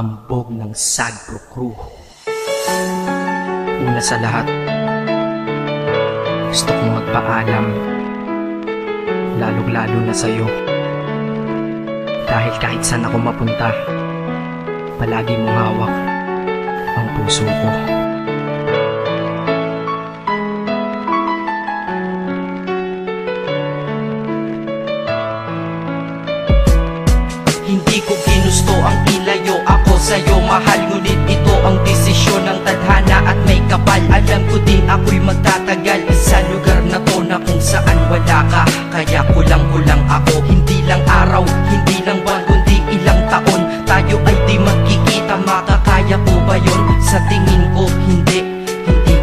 ambog ng Sagpro Crew. Una sa lahat, gusto kong magpaalam, lalong-lalo na sa'yo. Dahil kahit saan ako mapunta, palagi mong hawak ang puso ko. Hindi ko ginusto ang ilayo ako sa'yo, mahal. Ngunit ito ang desisyon ng tadhana at may kapal. Alam ko di ako'y magtatagal sa lugar na to na kung saan wala ka. Kaya kulang-kulang ako, hindi lang araw, hindi lang buwan, kundi ilang taon. Tayo ay di magkikita, makakaya ko ba yun? Sa tingin ko hindi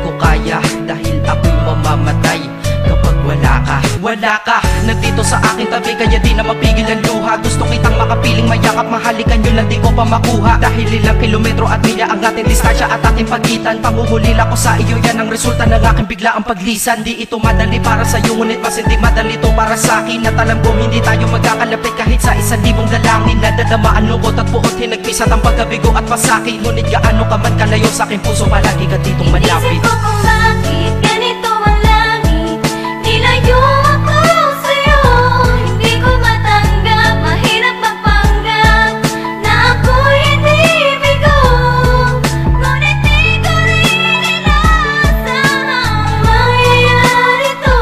ko kaya. Dahil ako'y mamamatay kapag wala ka. Wala ka, nandito sa aking tabi, kaya di na mapigil ang luha. Gusto kitang makapiling, mayakap, mahalikan, yun lang di ko pa makuha. Dahil ilang kilometro at milya ang ating distansya at ating pagitan. Pangungulila ko sa iyo, yan ang resulta ng aking biglaang paglisan. Di ito madali para sa'yo, ngunit mas hindi madali to para sa'kin. At alam ko hindi tayo magkakalapit kahit sa 1,000 dalangin. Nadadamaan lungkot at puot, hinagpisat ang pagkabigo at pasakit. Ngunit gaano ka man kalayo sa aking puso, palagi ka ditong malapit. Isip ko kung bakit ganito ang langit, nilayo ako sa'yo. Hindi ko matanggap, mahirap magpanggap na ako'y hindi bigo. Ngunit di ko rin inasahang mangyayari to.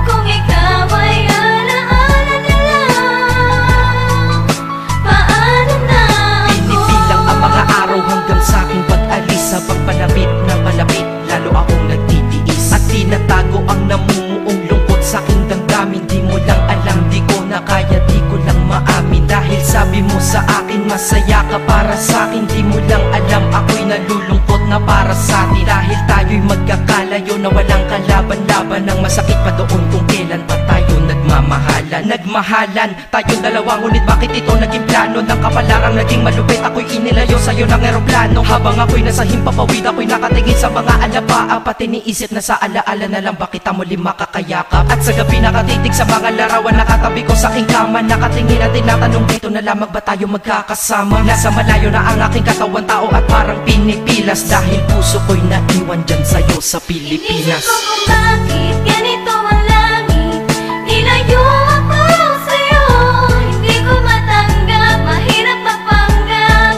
Kung ikaw ay alaala na lang, paano na ako? Pinipilang ang mga araw hanggang sa aking pag-alis. Habang palapit na palapit, lalo akong nagtitiis. At tinatago ang namumuong lungkot sa aking damdamin. Di mo lang alam, di ko na kaya, di ko lang maamin. Dahil sabi mo sa akin, masaya ka para sa akin. Di mo lang alam, ako'y nalulungkot na para sa atin. Dahil tayo'y magkakalayo na walang kalaban-laban. Ang masakit pa doon kung kailan pa tayo nagmamahalan. Nagmahalan, tayong dalawa, ngunit bakit ito naging plano? Ng kapalarang naging malupit, ako'y inilayo sa'yo ng eroplano. Habang ako'y nasa himpapawid, ako'y nakatingin sa mga alapaa. Pati niisip na sa alaala na lang, bakit ang muli makakayakap? At sa gabi nakatitig sa mga larawan, nakatabi ko sa aking kama. Nakatingin at tinatanong, dito na lamang ba tayo magkakasama? Nasa malayo na ang aking katawan, tao at parang pinipilas. Dahil puso ko'y naiwan dyan sa'yo sa Pilipinas. Inisip ko kung bakit ganito ang langit, nilayo ako sa'yo. Hindi ko matanggap, mahirap magpanggap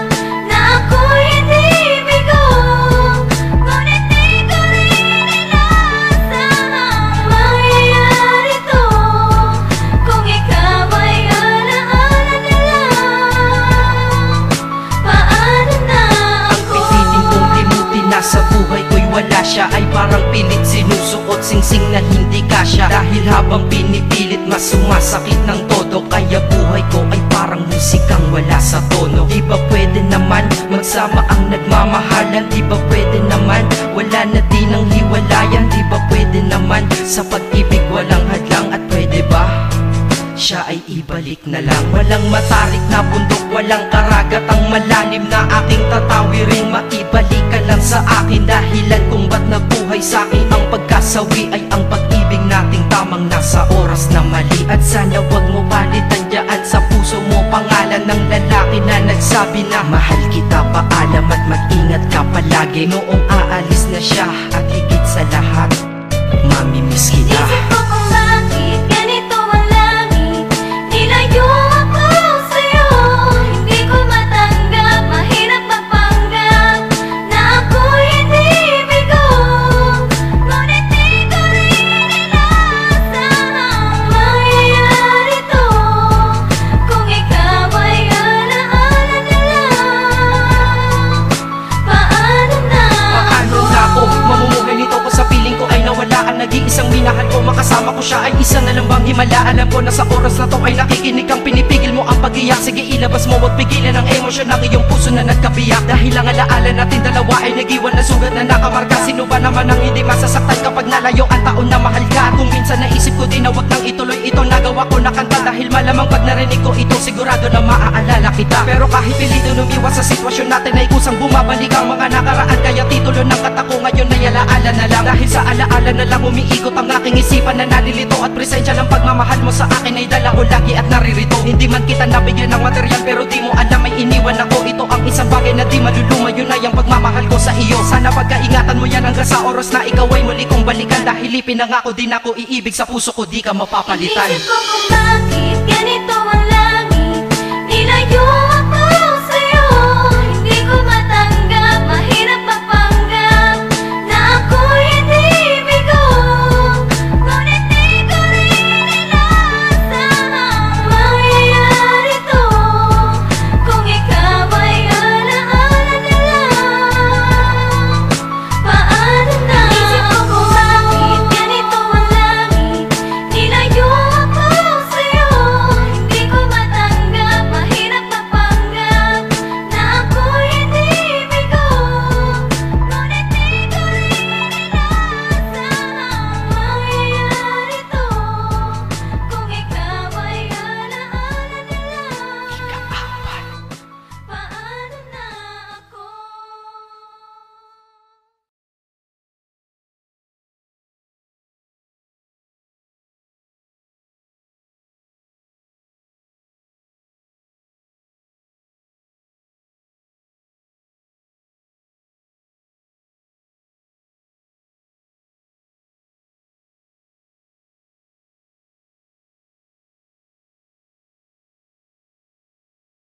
na ako'y hindi bigo. Ngunit di ko rin inasahang mangyayari to. Kung ikaw ay alaala na lang, paano na Ang ako? pilitin kong limutin na sa buhay ko'y wala siya, ay parang pilit sinusuot, singsing na hindi kasya. Dahil habang pinipilit, mas sumasakit ng todo. Kaya buhay ko ay parang musikang wala sa tono. Di ba pwede naman magsama ang nagmamahalan? Di ba pwede naman wala na din ang hiwalayan? Di ba pwede naman sa pag-ibig walang hadlang? At pwede ba siya ay ibalik na lang? Walang matarik na bundok, walang karagat ang malalim na aking tatawirin. Maibalik ka lang sa akin, dahilan kung ba't nabuhay sa akin ang pagkasawi ay ang pag-ibig nating tamang nasa oras na mali. At sana wag mo palitan dyan sa puso mo pangalan ng lalaki na nagsabi na mahal kita, paalam at mag-ingat ka palagi. Noong aalis na siya at higit sa lahat, mamimiss kita. Isip ko kung bakit ganito ang langit, nilayo ako sa'yo. Hindi ko matanggap, mahirap magpanggap na ako'y hindi bigo. Ngunit di ko rin inasahang mangyayari to. Kung ikaw ay alaala na lang, paano na Paano na ako mamumuhay nito ko sa piling ko ay nawala ang nag-iisang minahal ko? Makasama ko siya ay isa na lang bang himala? Alam ko na sa oras na to ay nakikinig kang pinipigil mo ang pag-iyak. Sige ilabas mo, wag pigilan ang emosyon ng iyong puso na nagkabiyak. Dahil ang alaala natin dalawa ay nag-iwan na sugat na nakamarka. Sino ba naman ang hindi masasaktan kapag nalayo ang taon na mahal ka? Kung minsan naisip ko din na wag nang ituloy ito, nagawa ko na kanta. Dahil malamang pag narinig ko ito, sigurado na maaalala kita. Pero kahit pilito lumiwas sa sitwasyon natin ay kusang bumabalik ang mga nakaraan. Kaya titulo ng kata ko ngayon ay alaala na lang. Dahil sa alaala na lang umiikot ang aking isipan na nalilito. At presensya ng pagmamahal mo sa akin ay dala ko lagi at naririto. Hindi man kita nabigyan ng material, pero di mo alam ay iniwan ako. Ito ang Isang bagay na di maluluma, yun ay ang pagmamahal ko sa iyo. Sana pagkaingatan mo yan hanggang sa oras na ikaw ay muli kong balikan. Dahil ipinangako din ako, iibig sa puso ko di ka mapapalitan. Inisip ko kung bakit ganito ang